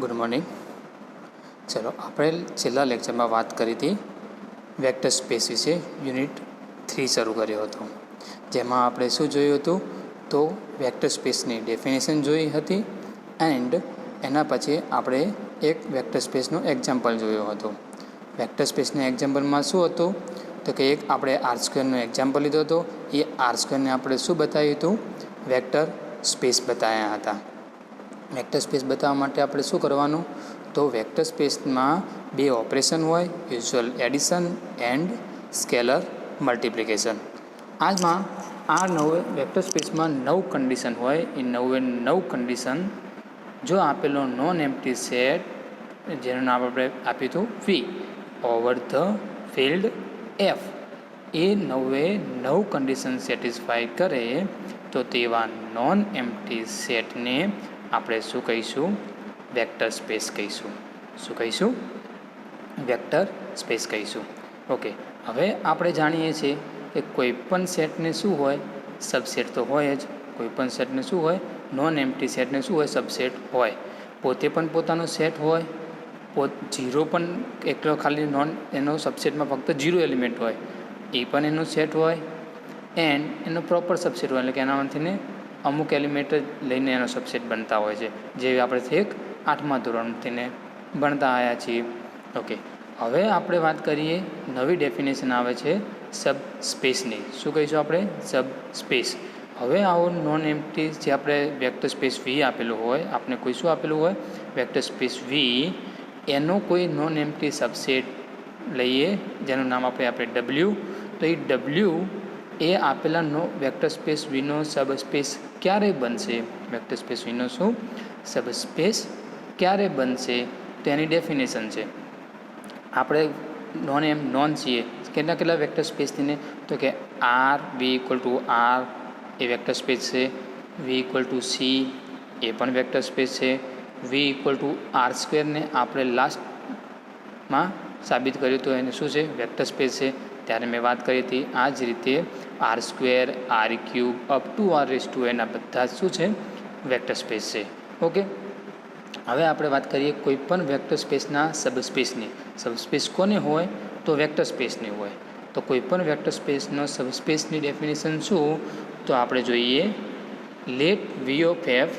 Good morning. ચલો, આપણે છેલ્લા લેક્ચરમાં વાત કરી હતી વેક્ટર સ્પેસ વિશે. યુનિટ 3 શરૂ કર્યો હતો, જેમાં આપણે શું જોયું હતું તો વેક્ટર સ્પેસની ડેફિનેશન જોઈ હતી એન્ડ એના પછી આપણે એક વેક્ટર સ્પેસનું એક્ઝામ્પલ જોયો હતો. વેક્ટર સ્પેસના એક્ઝામ્પલમાં શું હતું તો કે એક આપણે આર સ્ક્વેરનો એક્ઝામ્પલ લીધો હતો. એ આર સ્ક્વેરને આપણે શું બતાવ્યું હતું, વેક્ટર સ્પેસ બતાવ્યા હતા. વેક્ટર સ્પેસ બતાવવા માટે આપણે શું કરવાનું તો વેક્ટર સ્પેસમાં બે ઓપરેશન હોય, usual addition and scalar multiplication. આજમાં આ વેક્ટર સ્પેસમાં 9 કન્ડિશન હોય. એ 9 કન્ડિશન જો આપેલો નોન એમ્પ્ટી સેટ જેનું નામ આપણે આપ્યું હતું V over the field F, એ 9 કન્ડિશન સેટિસ્ફાઈ કરે તો તેવા નોન એમ્પ્ટી સેટને આપણે શું કહીશું, વેક્ટર સ્પેસ કહીશું. શું કહીશું? વેક્ટર સ્પેસ કહીશું. ઓકે, હવે આપણે જાણીએ છીએ કે કોઈપણ સેટને શું હોય, સબસેટ તો હોય જ. કોઈપણ સેટને શું હોય, નોન એમ્પ્ટી સેટને શું હોય, સબસેટ હોય. પોતે પણ પોતાનો સેટ હોય, જીરો પણ એકલો ખાલી એનો સબસેટમાં ફક્ત 0 એલિમેન્ટ હોય, એ પણ એનો સેટ હોય એન્ડ એનો પ્રોપર સબસેટ હોય, એટલે કે એનામાંથીને અમુક એલિમેન્ટ લઈને એનો સબસેટ બનતા હોય છે, જે આપણે એક 8મા ધોરણથીને ભણતા આવ્યા છીએ. ઓકે, હવે આપણે વાત કરીએ, નવી ડેફિનેશન આવે છે સબ સ્પેસની. શું કહીશું આપણે? Sub space. હવે આવો નોન એમ્પ્ટી જે આપણે વેક્ટર સ્પેસ વી આપેલું હોય, આપણે કોઈ શું આપેલું હોય, વેક્ટર સ્પેસ વી, એનો કોઈ નોન એમ્પ્ટી સબસેટ લઈએ જેનું નામ આપણે ડબલ્યુ. તો એ ડબલ્યુ એ આપેલા વેક્ટર સ્પેસ વીનો સબસ્પેસ ક્યારે બનશે? વેક્ટર સ્પેસ વીનો શું સબસ્પેસ ક્યારે બનશે તો એની ડેફિનેશન છે. આપણે નોન છીએ કેટલા વેક્ટર સ્પેસથીને તો કે R V equal to R એ વેક્ટર સ્પેસ છે, વી ઇક્વલ ટુ સી એ પણ વેક્ટર સ્પેસ છે, વી ઇક્વલ ટુ આર સ્ક્વેરને આપણે લાસ્ટમાં સાબિત કર્યું તો એને શું છે, વેક્ટર સ્પેસ છે. ત્યારે મેં વાત કરી હતી આ જ રીતે R square, R cube up to R raise to એના બધા શું છે, વેક્ટર સ્પેસ છે. ઓકે, હવે આપણે વાત કરીએ કોઈ પણ વેક્ટર સ્પેસના સબસ્પેસની. સબસ્પેસ કોને હોય તો વેક્ટર સ્પેસની હોય. તો કોઈ પણ વેક્ટર સ્પેસનો સબસ્પેસની ડેફિનેશન શું તો આપણે જોઈએ, let V of F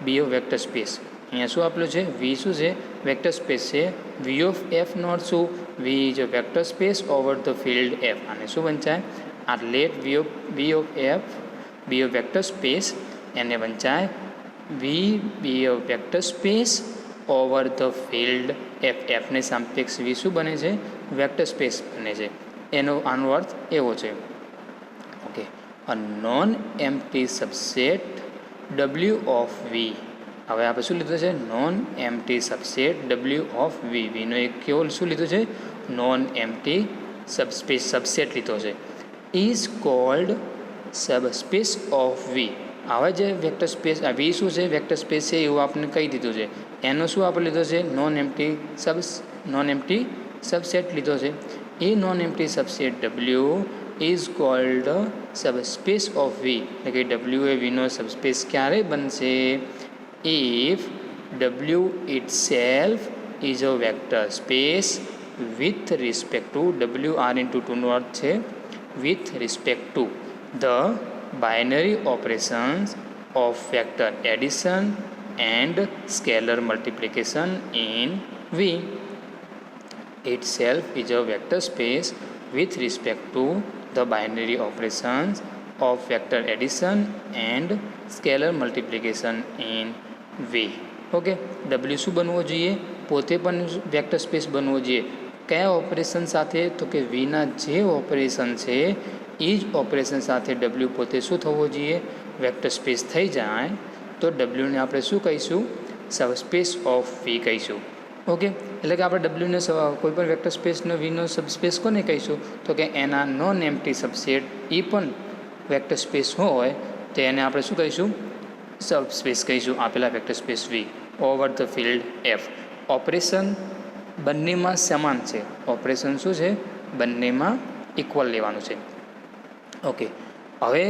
be of vector space. અહીંયા શું આપેલું છે, વી શું છે, વેક્ટર સ્પેસ છે. વી ઓફ એફ નોટ શું, V is a vector space over the field F. અને શું વંચાય, આ let V of F be of vector space, એને વંચાય V be of vector space over the field F. એફને સાપેક્ષ વી શું બને છે, વેક્ટર સ્પેસ બને છે. આનો અર્થ એવો છે. Okay, a non empty subset W of V. હવે આપણે શું લીધું છે, non empty subset W of V. વીનો એક કેવો શું લીધું છે, નોન એમ્પ્ટી સબસેટ લીધો છે. ઇઝ કોલ્ડ સબસ્પેસ ઓફ વી. આવા જે વેક્ટર સ્પેસ વી શું છે, વેક્ટર સ્પેસ છે એવું આપણે કહી દીધું છે. એનો શું આપણે લીધો છે, નોન એમ્પ્ટી સબસેટ લીધો છે. A non empty subset W is called subspace of V. એટલે કે ડબલ્યુ એ વીનો સબસ્પેસ ક્યારે બનશે, if W itself is a vector space with respect to, W R into ટુનો અર્થ છે with respect to the binary operations of vector addition and scalar multiplication in V. itself is a vector space with respect to the binary operations of vector addition and scalar multiplication in V. Okay, W શું બનવો જોઈએ, પોતે પણ vector space બનવો જોઈએ. કયા operation સાથે તો કે વીના જે ઓપરેશન છે એ જ ઓપરેશન સાથે ડબલ્યુ પોતે શું થવો જોઈએ, વેક્ટર સ્પેસ થઈ જાય તો ડબલ્યુને આપણે શું કહીશું, સબસ્પેસ ઓફ વી કહીશું. ઓકે, એટલે કે આપણે ડબલ્યુને કોઈ પણ વેક્ટર સ્પેસનો વીનો સબસ્પેસ કોને કહીશું તો કે એના નોન એમ્પ્ટી સબસેટ એ પણ વેક્ટર સ્પેસ હોય તો એને આપણે શું કહીશું, સબસ્પેસ કહીશું, આપેલા vector space V over the field F. Operation બંનેમાં સમાન છે. ઓપરેશન શું છે, બંનેમાં ઇક્વલ લેવાનું છે. ઓકે, હવે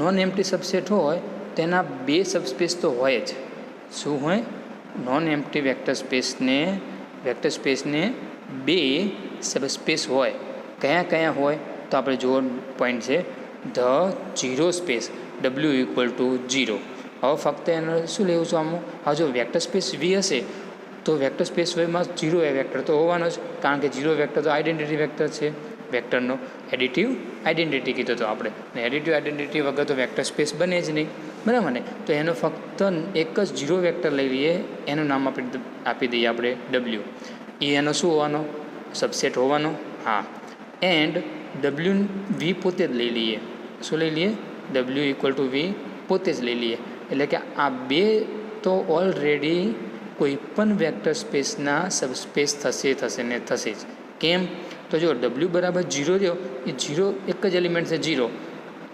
નોન એમ્પ્ટી સબસેટ હોય તેના બે સબસ્પેસ તો હોય જ. શું હોય, નોન એમ્પ્ટી વેક્ટર સ્પેસને બે સબસ્પેસ હોય. કયા કયા હોય તો આપણે જોવો પોઈન્ટ છે ધ જીરો સ્પેસ W=0. હવે ફક્ત એને શું લેવું છું આમાં? હવે જો વેક્ટર સ્પેસ વી હશે તો વેક્ટર સ્પેસ વીમાં જીરો એ વેક્ટર તો હોવાનો જ, કારણ કે જીરો વેક્ટર તો આઇડેન્ટિટી વેક્ટર છે. વેક્ટરનો એડિટિવ આઇડેન્ટિટી કીધો તો આપણે, ને એડિટિવ આઇડેન્ટિટી વગર તો વેક્ટર સ્પેસ બને જ નહીં, બરાબર ને? તો એનો ફક્ત એક જ જીરો વેક્ટર લઈ લઈએ, એનું નામ આપી દઈએ આપણે W. એ એનો શું હોવાનો? સબસેટ હોવાનો. હા, એન્ડ W વી પોતે જ લઈ લઈએ. શું લઈ લઈએ? W=V પોતે જ લઈ લઈએ. એટલે કે આ બે તો ઓલરેડી કોઈ પણ વેક્ટર સ્પેસના સબસ્પેસ થશે ને થશે જ. કેમ? તો જો W=0 રહ્યો, એ જીરો એક જ એલિમેન્ટ છે 0,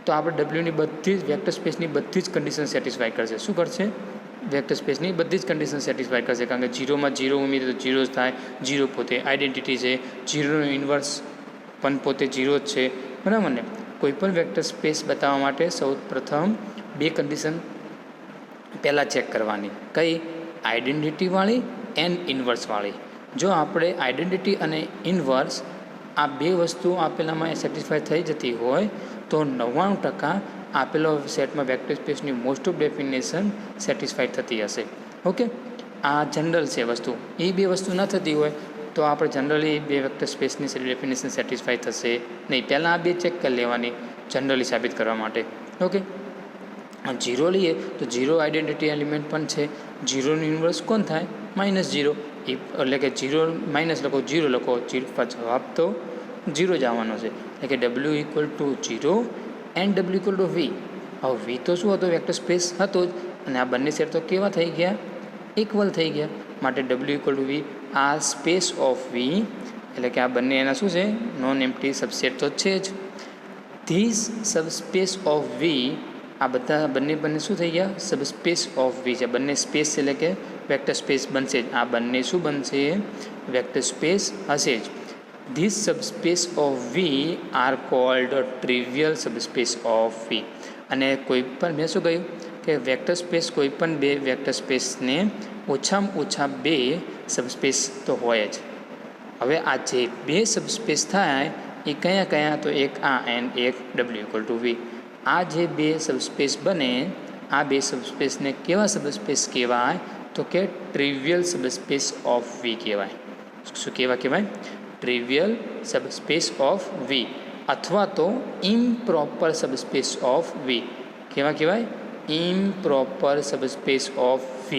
તો આપણે Wની બધી જ વેક્ટર સ્પેસની બધી જ કન્ડિશન સેટિસ્ફાઈ કરશે. શું કરશે? વેક્ટર સ્પેસની બધી જ કન્ડિશન સેટિસ્ફાઈ કરશે, કારણ કે જીરોમાં જીરો ઉમેરીએ તો જીરો જ થાય. જીરો પોતે આઇડેન્ટિટી છે, જીરોનો ઇન્વર્સ પણ પોતે જીરો જ છે, બરાબર ને? કોઈપણ વેક્ટર સ્પેસ બતાવવા માટે સૌ પ્રથમ બે કન્ડિશન પહેલાં ચેક કરવાની. કઈ? આઇડેન્ટિટીવાળી એન્ડ ઇન્વર્સવાળી. જો આપણે આઇડેન્ટિટી અને ઇન્વર્સ આ બે વસ્તુ આપેલામાં સેટિસ્ફાઈ થઈ જતી હોય તો 99% આપેલો સેટમાં વેક્ટર સ્પેસની મોસ્ટ ઓફ ડેફિનેશન સેટિસ્ફાઈ થતી હશે. ઓકે, આ જનરલ છે વસ્તુ. એ બે વસ્તુ ન થતી હોય તો આપણે જનરલી બે વેક્ટર સ્પેસની ડેફિનેશન સેટિસ્ફાઈ થશે નહીં. પહેલાં આ બે ચેક કરી લેવાની જનરલી સાબિત કરવા માટે. ઓકે, જીરો લઈએ તો જીરો આઇડેન્ટિટી એલિમેન્ટ પણ છે. જીરોનું ઇન્વર્સ કોણ થાય? -0. એટલે કે જીરો માઇનસ લખો, જીરો લખો, જવાબ તો જીરો જ આવવાનો છે. એટલે કે W=0 એન્ડ W=V. હવે V તો શું હતો? વેક્ટર સ્પેસ હતો જ, અને આ બંને સેટ તો કેવા થઈ ગયા? ઇક્વલ થઈ ગયા. માટે W=V. આ સ્પેસ ઓફ V, એટલે કે આ બંને એના શું છે? નોન એમ્પ્ટી સબસેટ તો છે જ. ધીસ સબસ્પેસ ઓફ V, આ બધા બંને શું થઈ ગયા? સબસ્પેસ ઓફ V છે. બંને સ્પેસ એટલે કે વેક્ટર સ્પેસ બનશે જ. આ બંને શું બનશે? વેક્ટર સ્પેસ હશે જ. This subspace of V are called trivial subspace of V. અને કોઈ પણ મેં શું કહ્યું કે વેક્ટર સ્પેસ કોઈ પણ બે વેક્ટર સ્પેસને ઓછામાં ઓછા બે સબસ્પેસ તો હોય જ. હવે આ જે બે સબસ્પેસ થાય એ કયા કયા? તો એક આ એન્ડ એક W=V. આ જે બે સબસ્પેસ બને, આ બે સબસ્પેસને કેવા સબસ્પેસ કહેવાય? તો કે ટ્રિવિયલ સબસ્પેસ ઓફ V કહેવાય. શું કહેવાય? ટ્રિવિયલ સબસ્પેસ ઓફ V, અથવા તો ઇમ્પ્રોપર સબસ્પેસ ઓફ V. કેવા કહેવાય? Improper subspace of V.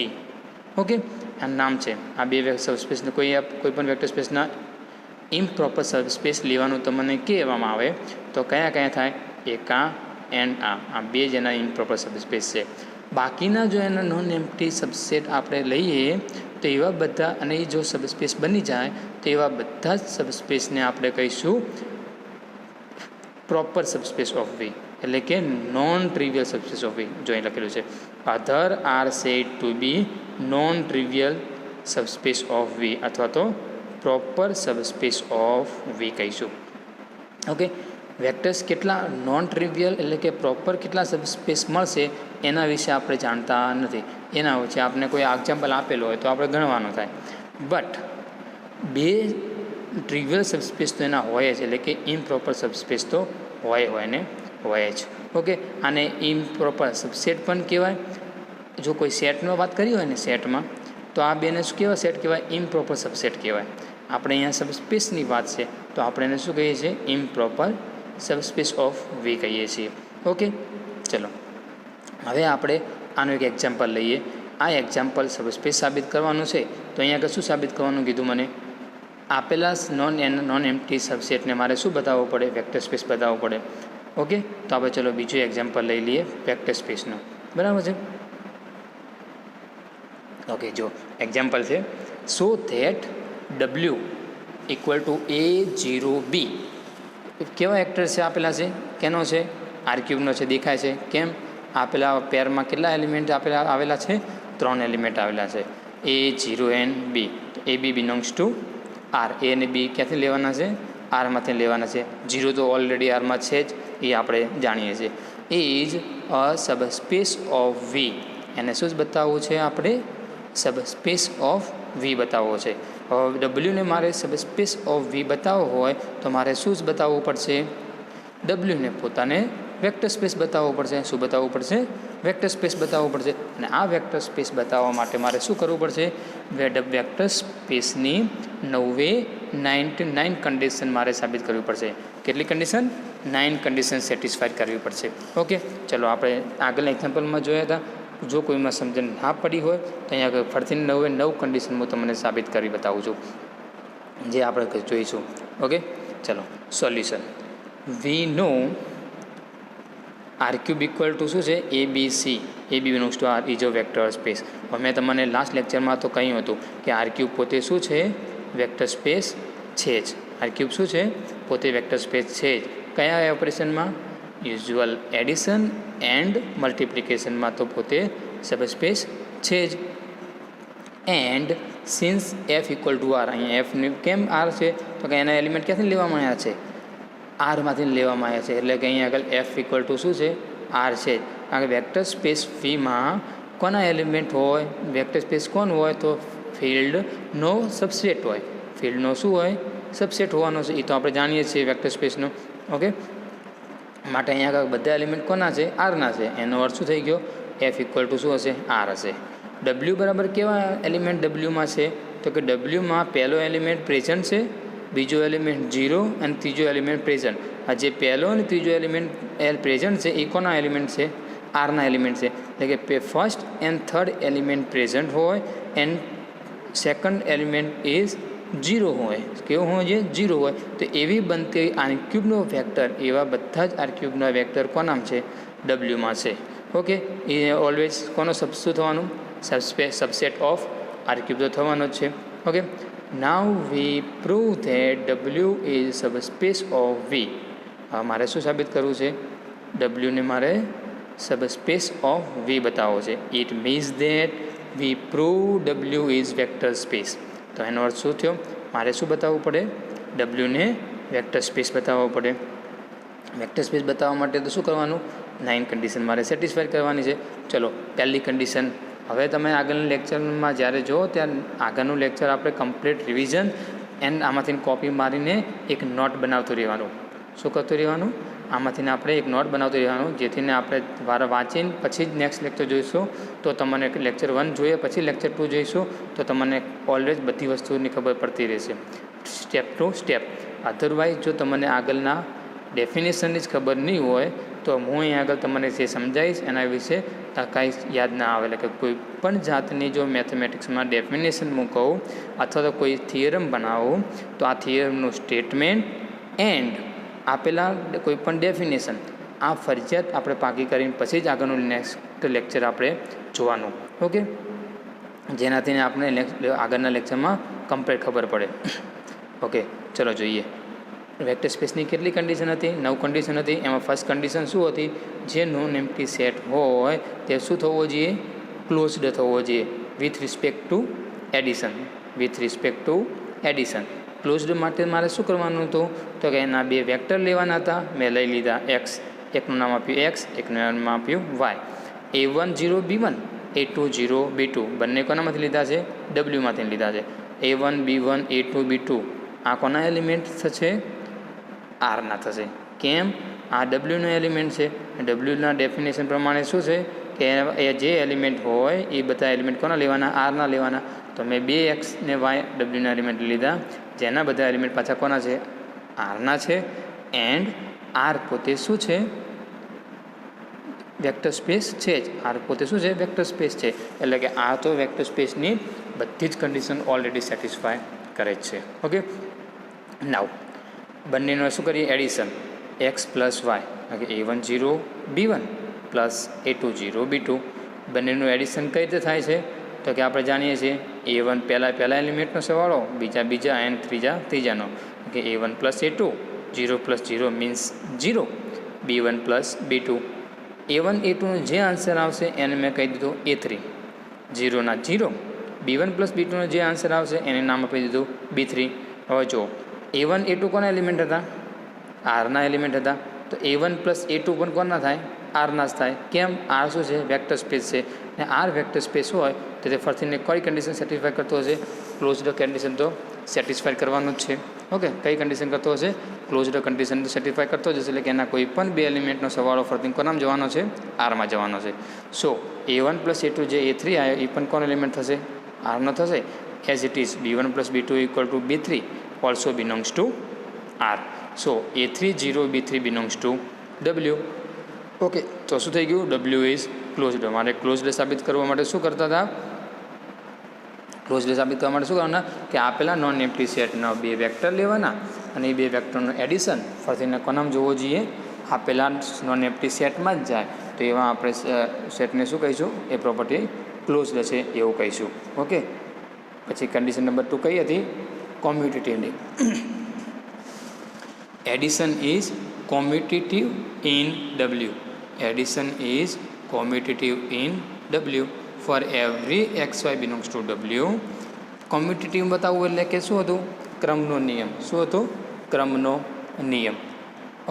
Okay, આ નામ છે. આ બે સબસ્પેસને કોઈ પણ વેક્ટર સ્પેસના ઇમ્પ્રોપર સબસ્પેસ લેવાનું તમને કહેવામાં આવે તો કયા કયા થાય? એક આ એન્ડ આ બે જ એના ઇમ્પ્રોપર સબસ્પેસ છે. બાકીના જો એના નોન એમ્પ્ટી સબસેટ આપણે લઈએ તો એવા બધા, અને એ જો સબસ્પેસ બની જાય તો એવા બધા જ સબસ્પેસને આપણે કહીશું પ્રોપર સબસ્પેસ ઓફ V, એટલે કે non trivial subspace of V. જો અહીં લખેલું છે other are said to be non trivial subspace of V, અથવા તો પ્રોપર સબસ્પેસ ઓફ V કહીશું. ઓકે, વેક્ટર્સ કેટલા નોન ટ્રિવિયલ એટલે કે પ્રોપર કેટલા સબસ્પેસ મળશે એના વિશે આપણે જાણતા નથી. એના વચ્ચે આપણે કોઈ એક્ઝામ્પલ આપેલો હોય તો આપણે ગણવાનું થાય. બટ બે ટ્રિવિયલ સબસ્પેસ તો એના હોય જ, એટલે કે ઇમ્પ્રોપર સબસ્પેસ તો હોય જ. ઓકે, આને ઇમ્પ્રોપર સબસેટ પણ કહેવાય. જો કોઈ સેટનો વાત કરી હોય ને સેટમાં, તો આ બેને શું કહેવાય? સેટ કહેવાય, ઇમ્પ્રોપર સબસેટ કહેવાય. આપણે અહીંયા સબસ્પેસની વાત છે તો આપણે એને શું કહીએ છીએ? ઇમ્પ્રોપર સબસ્પેસ ઓફ V કહીએ છીએ. ઓકે, ચલો હવે આપણે આનું એક એક્ઝામ્પલ લઈએ. આ એક્ઝામ્પલ સબસ્પેસ સાબિત કરવાનું છે તો અહીંયા આગળ શું સાબિત કરવાનું કીધું મને? આપેલા નોન એમ્પ્ટી સબસેટને મારે શું બતાવવું પડે? વેક્ટર સ્પેસ બતાવવું પડે. ઓકે, તો આપણે ચલો બીજું એક્ઝામ્પલ લઈ લઈએ વેક્ટર સ્પેસનું. બરાબર છે? ઓકે, જો એક્ઝામ્પલ છે સો ધેટ W=A0B. કેવા વેક્ટર છે આપેલા છે? કેનો છે? R³ છે. દેખાય છે કેમ? આપેલા પેરમાં કેટલા એલિમેન્ટ આવેલા છે? 3 એલિમેન્ટ આવેલા છે, A0 and B. તો AB belongs to R. A અને B ક્યાંથી લેવાના છે? Rમાંથી લેવાના છે. 0 તો ઓલરેડી Rમાં છે જ, એ આપણે જાણીએ છીએ. Is a subspace of V. એને શું જ બતાવવું છે આપણે? સબસ્પેસ ઓફ વી બતાવવો છે. હવે ડબલ્યુને મારે સબસ્પેસ ઓફ વી બતાવવો હોય તો મારે શું બતાવવું પડશે? ડબલ્યુને પોતાને વેક્ટર સ્પેસ બતાવવો પડશે. શું બતાવવું પડશે? વેક્ટર સ્પેસ બતાવવું પડશે. અને આ વેક્ટર સ્પેસ બતાવવા માટે મારે શું કરવું પડશે? વેક્ટર સ્પેસની 99 કન્ડિશન મારે સાબિત કરવી પડશે. કેટલી કન્ડિશન? 9 કન્ડિશન સેટિસ્ફાઈડ કરવી પડશે. ઓકે, ચલો આપણે આગળના એક્ઝામ્પલમાં જોયા હતા. જો કોઈમાં સમજણ ના પડી હોય તો અહીંયા આગળ ફરીથી 9 કન્ડિશન હું તમને સાબિત કરી બતાવું છું, જે આપણે જોઈશું. ઓકે, ચલો solution. We know R cube equal to શું છે? ABC. A B belongs to R is a vector space. હવે મેં તમને લાસ્ટ લેક્ચરમાં તો કહ્યું હતું કે આર ક્યુબ પોતે શું છે? વેક્ટર સ્પેસ છે જ. આર ક્યુબ શું છે? પોતે વેક્ટર સ્પેસ છે જ. કયા ઓપરેશનમાં? યુઝ્યુઅલ એડિશન એન્ડ મલ્ટિપ્લિકેશનમાં તો પોતે સબસ્પેસ છે જ. And since F equal to R, અહીંયા એફની કેમ આર છે? તો કે એના એલિમેન્ટ ક્યાંથી લેવામાં આવ્યા છે? આરમાંથી લેવામાં આવ્યા છે. એટલે કે અહીંયા આગળ એફ ઇક્વલ ટુ શું છે? આર છે. કારણ કે વેક્ટર સ્પેસ વીમાં કોના એલિમેન્ટ હોય? વેક્ટર સ્પેસ કોણ હોય? તો ફિલ્ડનો સબસેટ હોય. ફિલ્ડનો શું હોય? સબસેટ હોવાનો છે. એ તો આપણે જાણીએ છીએ વેક્ટર સ્પેસનો. ઓકે, માટે અહીંયા આગળ બધા એલિમેન્ટ કોના છે? આરના છે. એનો અર્થ શું થઈ ગયો? એફ ઇક્વલ ટુ શું હશે? આર હશે. ડબલ્યુ બરાબર કેવા એલિમેન્ટ ડબલ્યુમાં છે? તો કે ડબલ્યુમાં પહેલો એલિમેન્ટ પ્રેઝન્ટ છે, બીજો એલિમેન્ટ 0 અને ત્રીજો એલિમેન્ટ પ્રેઝન્ટ. આ જે પહેલો અને ત્રીજો એલિમેન્ટ પ્રેઝન્ટ છે એ કોના એલિમેન્ટ છે? આરના એલિમેન્ટ છે. એટલે કે first and third element present હોય એન્ડ સેકન્ડ એલિમેન્ટ ઇઝ 0 હોય. કેવું હોય છે? 0 હોય. તો એવી બનતી આર ક્યુબનો વેક્ટર, એવા બધા જ આર ક્યુબના વેક્ટર કોનામ છે? ડબલ્યુમાં છે. ઓકે, એ ઓલવેઝ કોનો શું થવાનું? સબસેટ ઓફ આર ક્યુબ તો થવાનો જ છે. Okay, now we prove that W is subspace of V. હવે મારે શું સાબિત કરવું છે? ડબલ્યુને મારે સબસ્પેસ ઓફ વી બતાવવો છે. It means that we prove W is vector space. તો એનો અર્થ શું થયો? મારે શું બતાવવું પડે? ડબલ્યુને વેક્ટર સ્પેસ બતાવવો પડે. વેક્ટર સ્પેસ બતાવવા માટે તો શું કરવાનું? 9 કન્ડિશન મારે સેટિસ્ફાઈ કરવાની છે. ચલો પહેલી કન્ડિશન. હવે તમે આગળના લેક્ચરમાં જ્યારે જો ત્યારે આગળનું લેક્ચર આપણે કમ્પ્લીટ રિવિઝન એન્ડ આમાંથી કોપી મારીને એક નોટ બનાવતું રહેવાનું. શું કરતું રહેવાનું? આમાંથી આપણે એક નોટ બનાવતું રહેવાનું, જેથીને આપણે વાર વાંચીને પછી જ નેક્સ્ટ લેક્ચર જોઈશું. તો તમને લેક્ચર 1 જોઈએ પછી લેક્ચર 2 જોઈશું તો તમને ઓલવેઝ બધી વસ્તુની ખબર પડતી રહેશે, સ્ટેપ ટુ સ્ટેપ. અધરવાઇઝ જો તમને આગળના ડેફિનેશનની જ ખબર નહીં હોય તો હું અહીં આગળ તમને જે સમજાવીશ એના વિશે કાંઈ યાદ ના આવે. એટલે કે કોઈ પણ જાતની જો મેથેમેટિક્સમાં ડેફિનેશન હું કહું અથવા તો કોઈ થિયરમ બનાવું તો આ થિયરમનું સ્ટેટમેન્ટ એન્ડ આપેલા કોઈ પણ ડેફિનેશન આ ફરજિયાત આપણે પાકી કરીને પછી જ આગળનું નેક્સ્ટ લેક્ચર આપણે જોવાનું. ઓકે, જેનાથી આપણે આગળના લેક્ચરમાં કમ્પ્લીટ ખબર પડે. ઓકે, ચલો જોઈએ. વેક્ટર સ્પેસની કેટલી કન્ડિશન હતી? 9 કન્ડિશન હતી. એમાં ફર્સ્ટ કન્ડિશન શું હતી? જે નોન એમ્પ્ટી સેટ હોય તે શું થવો જોઈએ? ક્લોઝડ થવો જોઈએ with respect two addition. With respect two addition. Closed માટે મારે શું કરવાનું હતું? તો કે એના 2 વેક્ટર લેવાના હતા. મેં લઈ લીધા એક્સ, એકનું નામ આપ્યું એક્સ, એકનું નામ આપ્યું Y. A1 0 B1, A2 0 B2 બંને કોનામાંથી લીધા છે? ડબલ્યુમાંથી લીધા છે. A1 B1 A2 B2 આ કોના એલિમેન્ટ થશે? આરના થશે. કેમ? આ ડબલ્યુનો એલિમેન્ટ છે. ડબલ્યુના ડેફિનેશન પ્રમાણે શું છે કે એ જે એલિમેન્ટ હોય એ બધા એલિમેન્ટ કોના લેવાના? આરના લેવાના. તો મેં 2x ને y ડબલ્યુના એલિમેન્ટ લીધા, જેના બધા એલિમેન્ટ પાછા કોના છે? આરના છે. એન્ડ આર પોતે શું છે? વેક્ટર સ્પેસ છે જ. આર પોતે શું છે? વેક્ટર સ્પેસ છે. એટલે કે આ તો વેક્ટર સ્પેસની બધી જ કન્ડિશન ઓલરેડી સેટિસ્ફાય કરે જ છે. ઓકે, નાવ બંનેનો શું કરીએ? એડિશન. એક્સ પ્લસ વાય, એટલે A1 0 B1 plus A2 0 B2 બંનેનું એડિશન કઈ રીતે થાય છે? તો કે આપણે જાણીએ છીએ A1 પહેલા એલિમેન્ટનો સરવાળો, બીજા એન્ડ ત્રીજાનો. કે A1 plus A2 0 plus 0 means 0, B1 plus B2. A1 A2નો જે આન્સર આવશે એને મેં કહી દીધું A3. 0ના 0. B1 પ્લસ B2નો જે આન્સર આવશે એને નામ આપી દીધું B3. હવે જો A1 A2 કોના એલિમેન્ટ હતા? આરના એલિમેન્ટ હતા. તો A1 પ્લસ A2 પણ કોના થાય? આરના જ થાય. કેમ? આર શું છે? વેક્ટર સ્પેસ છે. અને આર વેક્ટર સ્પેસ હોય તો તે ફરીને કઈ કન્ડિશન સેટિસ્ફાય કરતો હશે? ક્લોઝડ કન્ડિશન તો સેટિસ્ફાય કરવાનું જ છે. ઓકે, કઈ કન્ડિશન કરતો હશે? ક્લોઝડ કન્ડિશન તો સેટિસ્ફાય કરતો જ હશે. એટલે કે એના કોઈ પણ બે એલિમેન્ટનો સરવાળો ફરીને કોનામાં જવાનો છે? આરમાં જવાનો છે. સો A1 + A2 જે A3 આવ્યો એ પણ કોનો એલિમેન્ટ થશે? આરનો થશે. As it is B1 + B2 = B3 also belongs to R. So A3 0 B3 belongs to W. Okay, તો શું થઈ ગયું? W is closed. મારે ક્લોઝડ સાબિત કરવા માટે શું કરતા હતા? ક્લોઝડ સાબિત કરવા માટે શું કરવાના કે આપેલા નોન એમ્પ્ટી સેટના બે વેક્ટર લેવાના અને એ બે વેક્ટરનું એડિશન ફરીને કોનામાં જોવો જોઈએ? આપેલા નોન એમ્પ્ટી સેટમાં જ જાય. તો એવા આપણે સેટને શું કહીશું? એ પ્રોપર્ટી ક્લોઝડ છે એવું કહીશું. ઓકે, પછી કન્ડિશન નંબર 2 કઈ હતી? કોમ્યુટેટિવની. Addition is commutative in W. Addition is commutative in W for every XY belongs to W. Commutative બતાવવું એટલે કે શું હતું? ક્રમનો નિયમ. શું હતું? ક્રમનો નિયમ.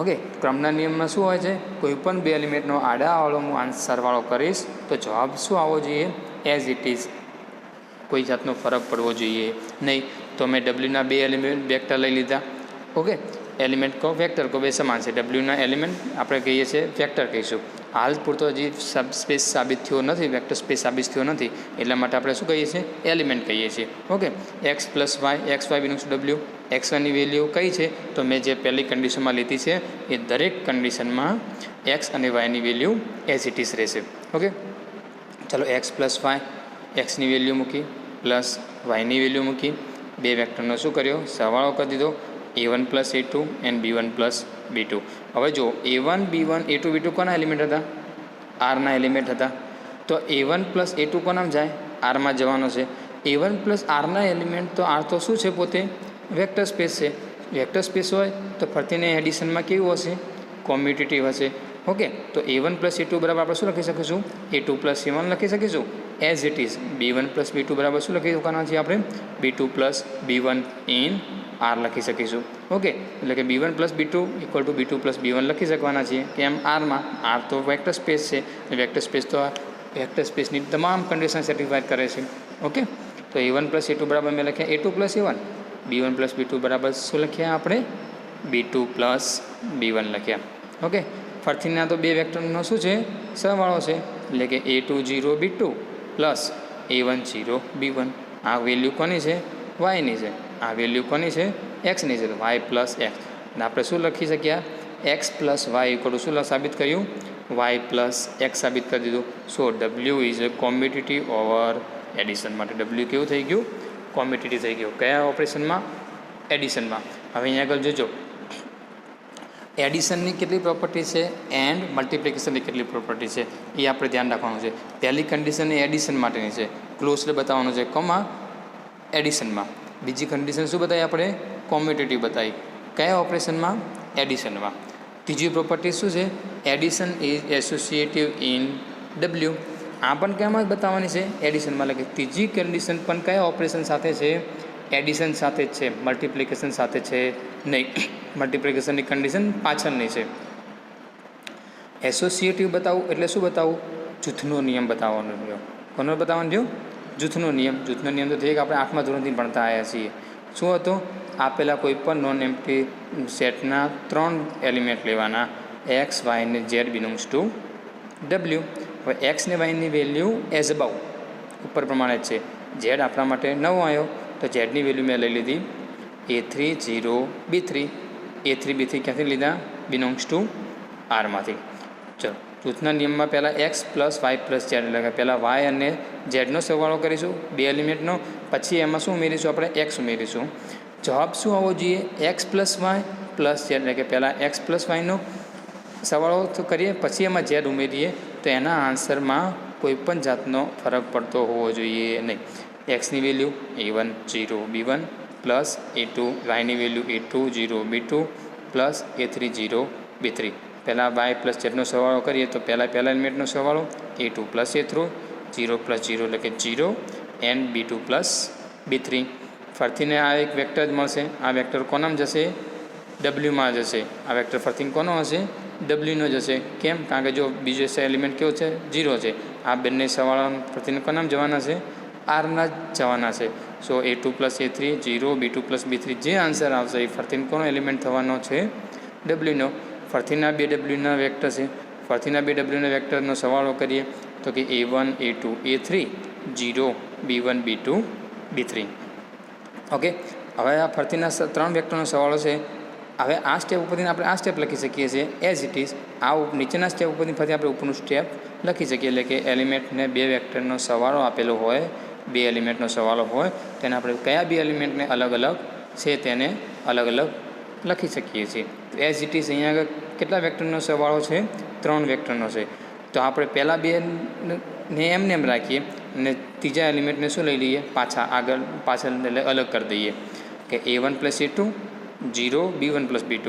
ઓકે, ક્રમના નિયમમાં શું હોય છે? કોઈ પણ બે એલિમેન્ટનો આડાવાળો હું સરવાળો કરીશ તો જવાબ શું આવવો જોઈએ? As it is. કોઈ જાતનો ફરક પડવો જોઈએ નહીં. તો મેં Wના બે એલિમેન્ટ વેક્ટર લઈ લીધા. ઓકે, એલિમેન્ટ કહો વેક્ટર કહો બે સમાન છે. Wના એલિમેન્ટ આપણે કહીએ છીએ વેક્ટર કહીશું. હાલ પૂરતો હજી સબસ્પેસ સાબિત થયો નથી, વેક્ટર સ્પેસ સાબિત થયો નથી, એટલા માટે આપણે શું કહીએ છીએ? એલિમેન્ટ કહીએ છીએ. Okay, x + y, XY belongs to W. XYની વેલ્યુ કઈ છે? તો મેં જે પહેલી કન્ડિશનમાં લીધી છે એ દરેક કન્ડિશનમાં x અને yની વેલ્યુ એઝ ઇટ ઇઝ રહેશે. ઓકે, ચાલો x + y, xની વેલ્યુ મૂકી પ્લસ yની વેલ્યુ મૂકી, બે વેક્ટરનો શું કર્યો? સરવાળો કરી દીધો. A1 + A2 and B1 + B2. હવે જો A1 B1 A2 B2 કોના એલિમેન્ટ હતા? આરના એલિમેન્ટ હતા. તો A1 + A2 કોનામાં જાય? આરમાં જવાનો છે. A1 + આરના એલિમેન્ટ તો આર તો શું છે? પોતે વેક્ટર સ્પેસ છે. વેક્ટર સ્પેસ હોય તો ફરીને એડિશનમાં કેવું હશે? કોમ્યુટેટિવ હશે. ઓકે, તો A1 + A2 બરાબર આપણે શું લખી શકીશું? A2 + A1 લખી શકીશું. As it is B1 + B2 બરાબર શું લખી શકવાના છીએ આપણે? B2 + B1 ઇન આર લખી શકીશું. ઓકે, એટલે કે B1 + B2 = B2 + B1 લખી શકવાના છીએ. કેમ? આરમાં. આર તો વેક્ટર સ્પેસ છે. વેક્ટર સ્પેસ તો વેક્ટર સ્પેસની તમામ કન્ડિશન સેટિસ્ફાઈ કરે છે. ઓકે, તો A1 + A2 બરાબર મેં લખ્યા A2 + A1. B1 + B2 બરાબર શું લખ્યા આપણે? B2 + B1 લખ્યા. ઓકે, ફરીના તો બે વેક્ટરનો શું છે? સરવાળો છે. એટલે કે A2 0 B2 plus A1 0 B1. આ વેલ્યુ કોની છે? વાયની છે. આ વેલ્યુ કોની છે? એક્સની છે. તો y + x. અને આપણે શું લખી શક્યા? x + y = શું સાબિત કર્યું? y + x સાબિત કરી દીધું. સો W is commutative over addition. માટે W કેવું થઈ ગયું? કોમ્યુટેટિવ થઈ ગયું. કયા ઓપરેશનમાં? એડિશનમાં. હવે અહીંયા આગળ જોજો, એડિશનની કેટલી પ્રોપર્ટી છે એન્ડ મલ્ટિપ્લિકેશનની કેટલી પ્રોપર્ટી છે એ આપણે ધ્યાન રાખવાનું છે. પહેલી કન્ડિશન એ એડિશન માટેની છે, ક્લોઝડ બતાવવાનું છે, કોમાં એડિશનમાં. બીજી કન્ડિશન શું બતાવી આપણે? કોમ્યુટેટિવ બતાવી. કયા ઓપરેશનમાં? એડિશનમાં. ત્રીજી પ્રોપર્ટી શું છે? Addition is associative in W. આ પણ ક્યાંમાં બતાવવાની છે? એડિશનમાં. એટલે કે ત્રીજી કન્ડિશન પણ કયા ઓપરેશન સાથે છે? એડિશન સાથે જ છે, મલ્ટિપ્લિકેશન સાથે છે નહીં. મલ્ટિપ્લિકેશનની કન્ડિશન પાછળની છે. એસોસિએટિવ બતાવવું એટલે શું બતાવવું? જૂથનો નિયમ બતાવવાનો રહ્યો. કોનો બતાવવાનો રહ્યો? જૂથનો નિયમ. જૂથનો નિયમ તો એક આપણે 8મા ધોરણથી ભણતા આવ્યા છીએ. શું હતો? આપેલા કોઈ પણ નોન એમ્પ્ટી સેટના 3 એલિમેન્ટ લેવાના, x, y અને z બિલોંગ્સ ટુ W. હવે x ને y ની વેલ્યુ એઝ અબાઉ ઉપર પ્રમાણે જ છે. z આપણા માટે નવો આવ્યો તો zની વેલ્યુ મેં લઈ લીધી A3 0 B3. A3 B3 ક્યાંથી લીધા? બિલોંગ્સ ટુ આરમાંથી. ચલો, જૂથના નિયમમાં પહેલાં x + y + z એટલે કે પહેલાં y અને zનો સરવાળો કરીશું બે એલિમેન્ટનો, પછી એમાં શું ઉમેરીશું? આપણે x ઉમેરીશું. જવાબ શું આવવો જોઈએ? x + y + z એટલે કે પહેલાં x + yનો સરવાળો તો કરીએ, પછી એમાં z ઉમેરીએ તો એના આન્સરમાં કોઈ પણ જાતનો ફરક પડતો હોવો જોઈએ નહીં. xની value A1 0 B1 plus A2 yની value A2 0 B2 plus A3 0 B3. પહેલાં y + zનો સરવાળો કરીએ તો પહેલા એલિમેન્ટનો સરવાળો A2 + A3 0 + 0 એટલે કે 0 એન્ડ B2 + B3. ફરીને આ એક વેક્ટર જ મળશે. આ વેક્ટર કોનામાં જશે? Wમાં જશે. આ વેક્ટર ફરીથી કોનો હશે? Wનો જશે. કેમ? કારણ કે જો બીજો એલિમેન્ટ કેવો છે? 0 છે. આ બંને સરવાળા ફરીને કોનામાં જવાના છે? આરના જ જવાના છે. સો A2 + A3 0, B2 + B3 જે આન્સર આવશે એ ફરતીને કોનો એલિમેન્ટ થવાનો છે? ડબલ્યુનો. ફરતીના બે ડબલ્યુના વેક્ટર છે. ફરતીના બે ડબલ્યુના વેક્ટરનો સરવાળો કરીએ તો કે A1 A2 A3 0 B1 B2 B3. Okay, હવે આ ફરતીના 3 વેક્ટરનો સરવાળો છે. હવે આ સ્ટેપ ઉપરથી આપણે આ સ્ટેપ લખી શકીએ છીએ એઝ ઇટ ઇઝ. આ નીચેના સ્ટેપ ઉપરથી ફરી આપણે ઉપરનું સ્ટેપ લખી શકીએ, એટલે કે એલિમેન્ટને બે વેક્ટરનો સરવાળો આપેલો હોય, બે એલિમેન્ટનો સરવાળો હોય તેને આપણે કયા બે એલિમેન્ટને અલગ અલગ છે તેને અલગ અલગ લખી શકીએ છીએ. તો એઝ ઇટ ઇઝ અહીંયા આગળ કેટલા વેક્ટરનો સરવાળો છે? 3 વેક્ટરનો છે. તો આપણે પહેલાં બે ને એમને એમ રાખીએ અને ત્રીજા એલિમેન્ટને શું લઈ લઈએ? પાછળ એટલે અલગ કરી દઈએ કે A1 + A2 0 B1 + B2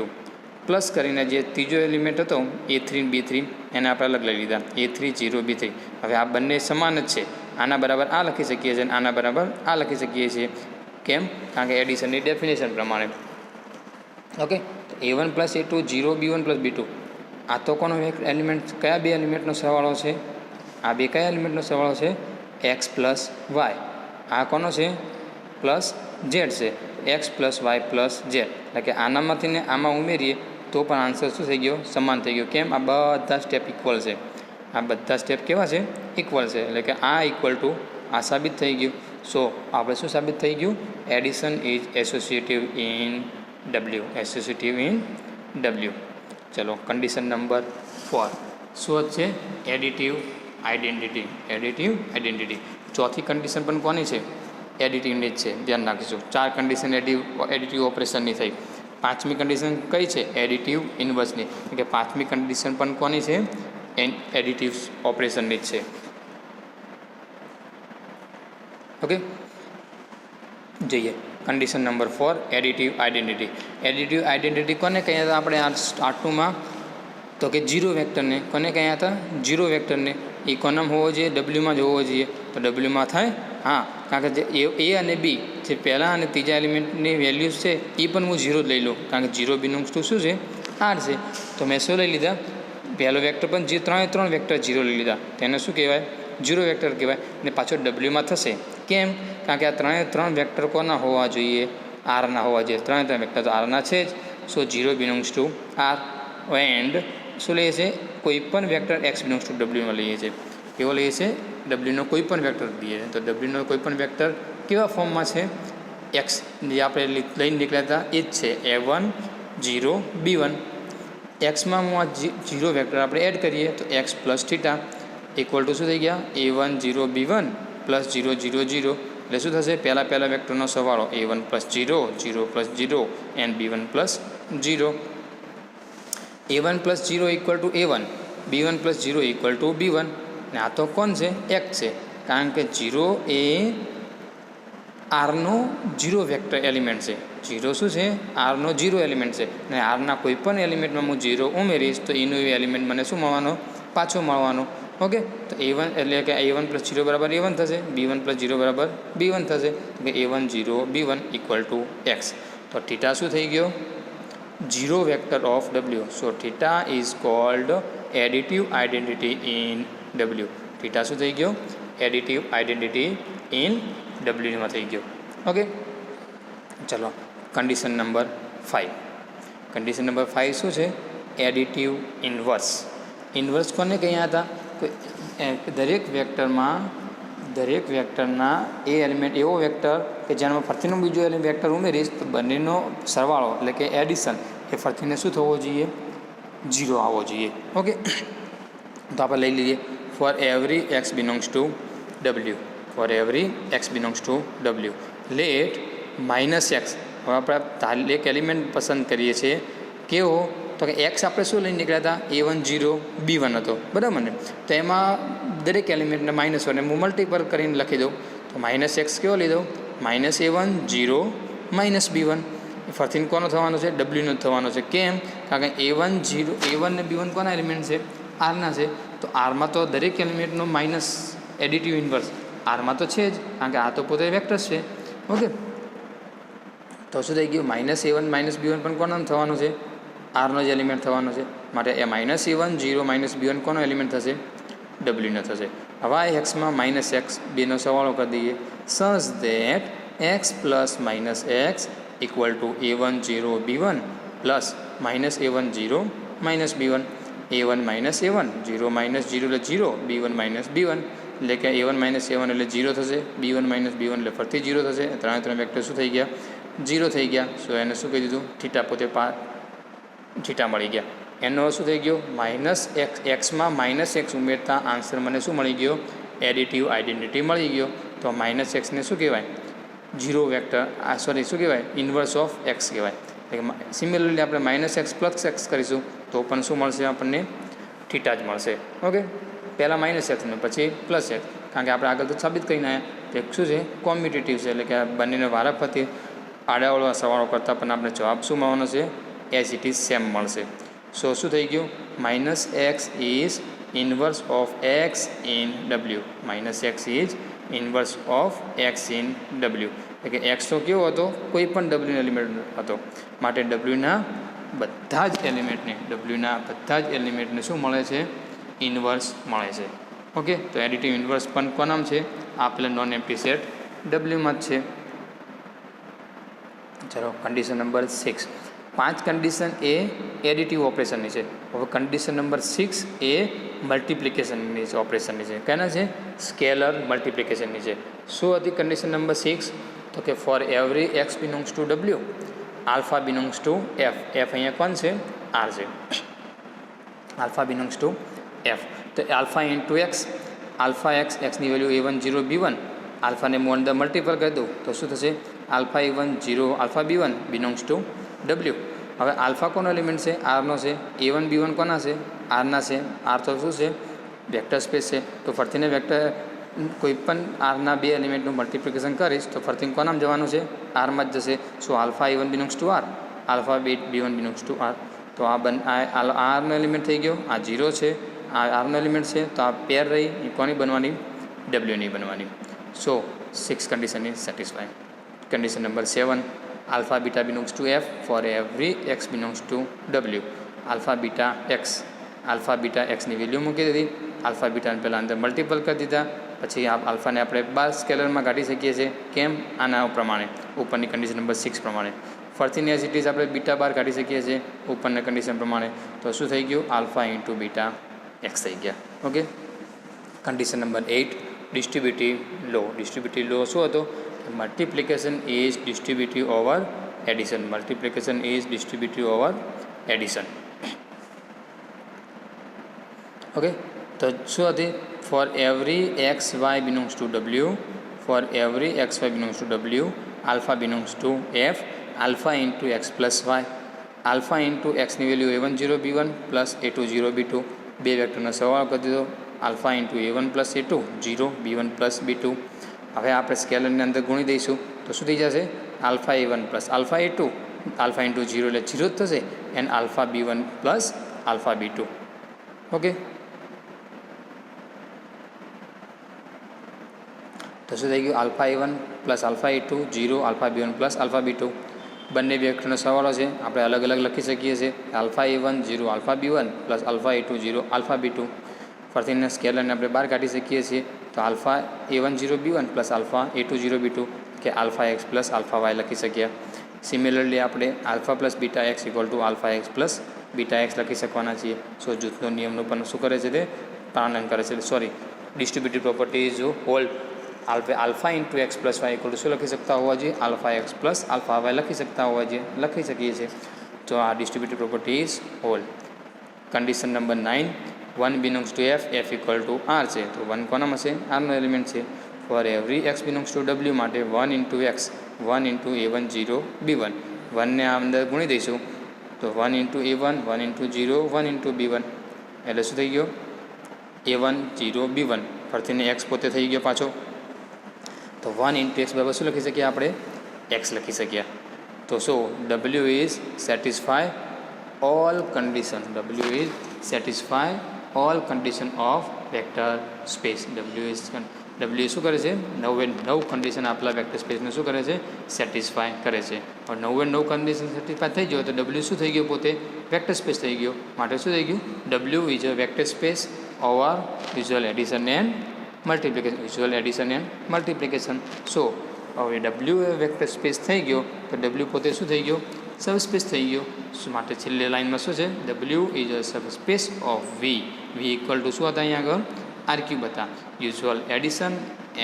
plus કરીને જે ત્રીજો એલિમેન્ટ હતો A3 અને B3 એને આપણે અલગ લઈ લીધા A3 0 B3. હવે આ બંને સમાન જ છે. આના બરાબર આ લખી શકીએ છીએ અને આના બરાબર આ લખી શકીએ છીએ. કેમ? કારણ કે એડિશનની ડેફિનેશન પ્રમાણે. ઓકે, તો A1 + A2 0 B1 + B2 આ તો કોનો એલિમેન્ટ, કયા બે એલિમેન્ટનો સરવાળો છે? આ બે કયા એલિમેન્ટનો સરવાળો છે? X + Y. આ કોનો છે? પ્લસ Z છે. X + Y + Z. એટલે કે આનામાંથી ને આમાં ઉમેરીએ તો પણ આન્સર શું થઈ ગયો? સમાન થઈ ગયો. કેમ? આ બધા સ્ટેપ ઇક્વલ છે. આ બધા સ્ટેપ કેવા છે? ઇક્વલ છે. એટલે કે આ ઇક્વલ ટુ આ સાબિત થઈ ગયું. સો આપણે શું સાબિત થઈ ગયું? Addition is associative in W. Associative in W. ચલો, કન્ડિશન નંબર 4 શું છે? Additive identity. Additive identity. ચોથી કન્ડિશન પણ કોની છે? એડિટિવની જ છે. ધ્યાન રાખીશું. 4 કન્ડિશન એડિટિવ ઓપરેશનની થઈ. 5મી કન્ડિશન કઈ છે? એડિટિવ ઇન્વર્સની. એટલે કે 5મી કન્ડિશન પણ કોની છે? એડિટિવ ઓપરેશનની જ છે. ઓકે, જોઈએ condition number 4 additive identity. Additive identity કોને કહ્યા હતા આપણે આ સ્ટાર્ટમાં? તો કે 0 વેક્ટરને. કોને કહ્યા હતા? 0 વેક્ટરને. એ કોનામાં હોવો જોઈએ? ડબલ્યુમાં જ હોવો જોઈએ. તો ડબલ્યુમાં થાય? હા, કારણ કે જે A અને B જે પહેલાં અને ત્રીજા એલિમેન્ટની વેલ્યુઝ છે એ પણ હું 0 જ લઈ લઉં, કારણ કે 0 બિલોંગ્સ ટુ શું છે? R છે. તો મેં શું લઈ લીધા? પહેલો વેક્ટર પણ જે 3 વેક્ટર 0 લઈ લીધા. તેને શું કહેવાય? 0 વેક્ટર કહેવાય. અને પાછો ડબલ્યુમાં થશે. કેમ? કારણ કે આ 3 વેક્ટર કોના હોવા જોઈએ? આરના હોવા જોઈએ. 3 વેક્ટર તો આરના છે જ. સો 0 બિલોંગ્સ ટુ R. એન્ડ શું લઈએ છીએ? કોઈ પણ વેક્ટર X બિલોંગ્સ ટુ ડબલ્યુમાં લઈએ છીએ. કેવો લઈએ છીએ? ડબલ્યુનો કોઈ પણ વેક્ટર લઈએ. તો ડબલ્યુનો કોઈ પણ વેક્ટર કેવા ફોર્મમાં છે? X જે આપણે લઈને નીકળ્યા હતા એ જ છે. A1 0 B1. એક્સમાં હું આ 0 વેક્ટર આપણે એડ કરીએ તો X + θ ઇક્વલ ટુ શું થઈ ગયા? A1 0 B1 + 0 0 0. એટલે શું થશે? પહેલા વેક્ટરનો સરવાળો A1 + 0 0 + 0 and B1 + 0. A1 + 0 equal to A1, B1 + 0 equal to B1. ને આ તો કોણ છે? X છે. કારણ કે 0 એ આરનો 0 વેક્ટર એલિમેન્ટ છે. 0 શું છે? આરનો 0 એલિમેન્ટ છે. અને આરના કોઈ પણ એલિમેન્ટમાં હું 0 ઉમેરીશ તો એનો એલિમેન્ટ મને શું મળવાનો? પાછો મળવાનો. ઓકે, તો A1 એટલે કે A1 + 0 બરાબર A1 થશે. B1 + 0 બરાબર B1 થશે. તો A1 0 B1 equal to X. તો થીટા શું થઈ ગયો? 0 vector of W. So theta is called additive identity in W. Theta શું થઈ ગયો? એડિટિવ આઇડેન્ટિટી ઇન Wમાં થઈ ગયો. ઓકે, ચલો કન્ડિશન નંબર 5. કન્ડિશન નંબર 5 શું છે? Additive inverse. ઇન્વર્સ કોને કહ્યા હતા? દરેક વેક્ટરના એ એલિમેન્ટ એવો વેક્ટર કે જેનામાં ફરતીનો બીજો વેક્ટર ઉમેરીશ તો બંનેનો સરવાળો એટલે કે એડિશન એ ફરતીને શું થવો જોઈએ? 0 આવવો જોઈએ. ઓકે, તો આપણે લઈ લઈએ for every X belongs to W. For every X belongs to W let -X. હવે આપણે એક એલિમેન્ટ પસંદ કરીએ છીએ. કેવો? તો કે X આપણે શું લઈને નીકળ્યા હતા? A1 0 B1 હતો, બરાબર ને? તો એમાં દરેક એલિમેન્ટને -1 હું મલ્ટીપલ કરીને લખી દઉં તો -X કેવો લીધો? -A1 0 -B1. એ ફરતીને કોનો થવાનો છે? ડબલ્યુનો થવાનો છે. કેમ? કારણ કે A1 ને B1 કોના એલિમેન્ટ છે? આરના છે. તો આરમાં તો દરેક એલિમેન્ટનો માઇનસ એડિટિવ ઇન્વર્સ આરમાં તો છે જ, કારણ કે આ તો પોતે વેક્ટર્સ છે. ઓકે, તો શું થઈ ગયું? -A1 -B1 પણ કોનો થવાનો છે? આરનો જ એલિમેન્ટ થવાનો છે. માટે એ -A1 0 -B1 કોનો એલિમેન્ટ થશે? ડબલ્યુનો થશે. હવે આ એક્સમાં માઇનસ એક્સ બેનો સરવાળો કરી દઈએ. Such that X plus minus X equal to A1 0 B1 plus minus A1 0 minus B1. A1 minus A1 0 minus 0 એટલે 0 B1 માઇનસ B1 એટલે કે A1 માઇનસ A1 એટલે 0 થશે. B1 માઇનસ B1 એટલે ફરીથી 0 થશે. ત્રણે વેક્ટર શું થઈ ગયા? 0 થઈ ગયા. સો એને શું કહી દીધું? થીટા પોતે થીટા મળી ગયા. એનો શું થઈ ગયો? Minus X. એક્સમાં માઇનસ એક્સ ઉમેરતા આન્સર મને શું મળી ગયો? એડિટિવ આઇડેન્ટિટી મળી ગયો. તો માઇનસ એક્સને શું કહેવાય? 0 વેક્ટર શું કહેવાય? ઇન્વર્સ ઓફ એક્સ કહેવાય. એટલે સિમિલરલી આપણે માઇનસ એક્સ પ્લસ એક્સ કરીશું તો પણ શું મળશે? આપણને થીટા જ મળશે. ઓકે, પહેલાં માઇનસ એક્સને પછી પ્લસ એક્સ, કારણ કે આપણે આગળ તો સાબિત કરીને આવ્યા કે શું છે? કોમ્યુટેટિવ છે, એટલે કે બંનેને વારાફરતી આડાવાળો સરવાળો કરતાં પણ આપણે જવાબ શું મળવાનો છે? એઝ ઇટ ઇઝ સેમ મળશે. સો શું થઈ ગયું? Minus x is inverse of x in W. Minus x is inverse of x in W. એટલે કે એક્સ તો કેવો હતો? કોઈ પણ ડબલ્યુનો એલિમેન્ટ હતો, માટે ડબલ્યુના બધા જ એલિમેન્ટને શું મળે છે? ઇન્વર્સ મળે છે. ઓકે, તો એડિટિવ ઇન્વર્સ પણ કોનામ છે? આપેલા નોન એમ્પ્ટી સેટ ડબલ્યુમાં જ છે. ચલો, કન્ડિશન નંબર 6. 5 કન્ડિશન એ એડિટિવ ઓપરેશનની છે. હવે કન્ડિશન નંબર 6 એ મલ્ટિપ્લિકેશનની છે, ઓપરેશનની છે. કેના છે? સ્કેલર મલ્ટિપ્લિકેશનની છે. શું હતી કન્ડિશન નંબર 6? તો કે for every X belongs to W alpha belongs to F. F અહીંયા કોણ છે? આર છે. Alpha belongs to F. તો alpha into X, alpha X, એક્સની વેલ્યુ A1 0 B1, આલ્ફાને હું અંદર મલ્ટીપલ કરી દઉં તો શું થશે? Alpha A1 0 alpha B1 belongs to W. હવે આલ્ફા કોનો એલિમેન્ટ છે? આરનો છે. A1 B1 કોના છે? આરના છે. આર તો શું છે? વેક્ટર સ્પેસ છે. તો ફરતીને વેક્ટર કોઈ પણ આરના બે એલિમેન્ટનું મલ્ટિપ્લિકેશન કરીશ તો ફરતી કોનામ જવાનું છે? આરમાં જ જશે. So alpha A1 belongs to R, alpha B1 belongs to R. તો આ આરનો એલિમેન્ટ થઈ ગયો, આ 0 છે, આ આરનો એલિમેન્ટ છે. તો આ પેર રહી એ કોની બનવાની? ડબલ્યુની બનવાની. So 6 condition is satisfied. Condition number 7. Alpha beta belongs to F for every X belongs to W. Alpha beta એક્સની વેલ્યુ મૂકી દીધી. આલ્ફા બીટાને પહેલાં અંદર મલ્ટિપલ કરી દીધા. પછી આ આલ્ફાને આપણે 12 સ્કેલરમાં કાઢી શકીએ છીએ. કેમ? આના પ્રમાણે, ઉપરની કન્ડિશન નંબર 6 પ્રમાણે. ફરતીને એઝ ઇટ ઇઝ આપણે બીટા બાર કાઢી શકીએ છીએ ઉપરના કન્ડિશન પ્રમાણે. તો શું થઈ ગયું? આલ્ફા ઇન્ટુ બીટા એક્સ થઈ ગયા. Okay, condition number 8. Distributive law. Distributive law શું હતો? Multiplication is distributive over addition. Multiplication is distributive over addition. Okay, તો શું હતી? For every X Y belongs to W, for every X Y belongs to W, alpha belongs to F, alpha into X plus Y, alpha into એક્સની value A1 0 B1 plus A2 0 B2. બે વેક્ટરનો સરવાળો કરી દીધો. Alpha into A1 plus A2 0 B1 plus B2. હવે આપણે સ્કેલરની અંદર ગુણી દઈશું તો શું થઈ જશે? Alpha A1 plus alpha A2, alpha into 0 એટલે 0 જ થશે, and alpha B1 plus alpha B2. Okay, તો શું થઈ ગયું? Alpha A1 plus alpha A2 0 alpha B1 plus alpha B2. બંને વેક્ટરનો સરવાળો છે, આપણે અલગ અલગ લખી શકીએ છીએ. Alpha A1 0 alpha B1 plus alpha A2 0 alpha B2. ફરતીને સ્કેલરને આપણે બહાર કાઢી શકીએ છીએ. તો alpha A1 0 B1 plus alpha A2 0 B2 કે alpha X plus alpha Y લખી શકીએ. સિમિલરલી આપણે alpha plus beta X equal to alpha X plus beta X લખી શકવાના છીએ. સો જૂથનો નિયમનું પણ શું કરે છે? તે પાલન કરે છે. Distributive properties hold. Alpha into X plus Y equal to શું લખી શકતા હોવા જોઈએ? Alpha X plus alpha Y લખી શકતા હોવા જોઈએ, લખી શકીએ છીએ. તો આ distributive properties hold. Condition number 9. 1 belongs to F, F equal to R છે. તો 1 કોનામાં છે? આરનો એલિમેન્ટ છે. For every X belongs to W માટે 1 into x, 1 into A1 0 B1. 1ને આ અંદર ગુણી દઈશું તો 1 into A1, 1 into 0, 1 into B1 એટલે શું થઈ ગયો? A1 0 B1. ફરતીને એક્સ પોતે થઈ ગયો પાછો. તો 1 ઇન્ટુ એક્સ બરાબર શું લખી શકીએ આપણે? એક્સ લખી શકીએ. તો શું? W is satisfy all condition. W is satisfy all condition of vector space. W શું કરે છે? 9 કન્ડિશન આપેલા વેક્ટર સ્પેસને શું કરે છે? સેટિસ્ફાય કરે છે. હવે 9 કન્ડિશન સેટિસ્ફાય થઈ ગયો તો ડબલ્યુ શું થઈ ગયો? પોતે વેક્ટર સ્પેસ થઈ ગયો. માટે શું થઈ ગયું? W is a vector space over usual addition and multiplication, usual addition and multiplication. So હવે ડબલ્યુ એ વેક્ટર સ્પેસ થઈ ગયો તો ડબલ્યુ પોતે શું થઈ ગયો? સબસ્પેસ થઈ ગયો. માટે છેલ્લી લાઇનમાં શું છે? W is a subspace of V. V equal to શું હતા અહીંયા આગળ? આર ક્યુબ હતા. Usual addition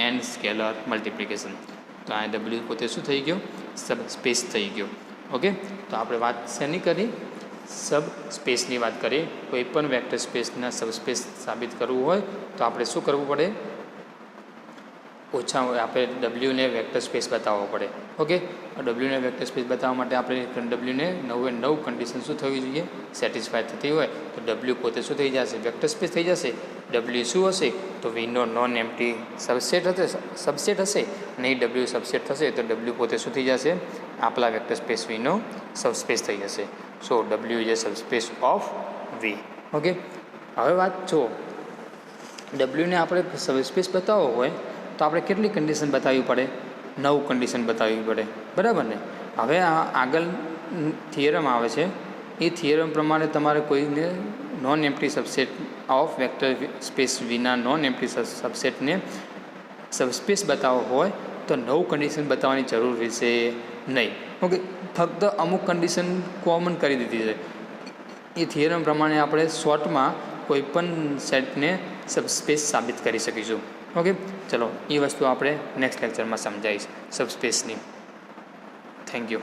and scalar multiplication. તો આ ડબલ્યુ પોતે શું થઈ ગયો? સબસ્પેસ થઈ ગયો. ઓકે, તો આપણે વાત શેની કરી? સબ સ્પેસની વાત કરીએ. કોઈ પણ વેક્ટર સ્પેસના સબસ્પેસ સાબિત કરવું હોય તો આપણે શું કરવું પડે? આપણે ડબલ્યુને વેક્ટર સ્પેસ બતાવવો પડે. ઓકે, ડબલ્યુને વેક્ટર સ્પેસ બતાવવા માટે આપણે ડબલ્યુને 9 કન્ડિશન શું થવી જોઈએ? સેટિસ્ફાય થતી હોય તો ડબલ્યુ પોતે શું થઈ જશે? વેક્ટર સ્પેસ થઈ જશે. ડબલ્યુ શું હશે? તો વીનો નોન એમ્પ્ટી સબસેટ હશે. નહીં ડબલ્યુ સબસેટ થશે તો ડબલ્યુ પોતે શું થઈ જશે? આપલા વેક્ટર સ્પેસ વીનો સબસ્પેસ થઈ જશે. So W is a subspace of V. Okay, હવે વાત જો ડબલ્યુને આપણે સબસ્પેસ બતાવવો હોય તો આપણે કેટલી કન્ડિશન બતાવવી પડે? 9 કન્ડિશન બતાવવી પડે, બરાબર ને? હવે આ આગળ થિયરમ આવે છે. એ થિયરમ પ્રમાણે તમારે કોઈને non empty subset of vector space વિના નોન એમ્પ્ટી સબસેટને સબસ્પેસ બતાવવો હોય તો 9 કન્ડિશન બતાવવાની જરૂર રહેશે નહીં. ઓકે, ફક્ત અમુક કન્ડિશન કોમન કરી દીધી છે. એ થિયરમ પ્રમાણે આપણે શોર્ટમાં કોઈપણ સેટને સબસ્પેસ સાબિત કરી શકીશું. ઓકે, ચલો એ વસ્તુ આપણે નેક્સ્ટ લેક્ચરમાં સમજાવીશ સબસ્પેસની. Thank you.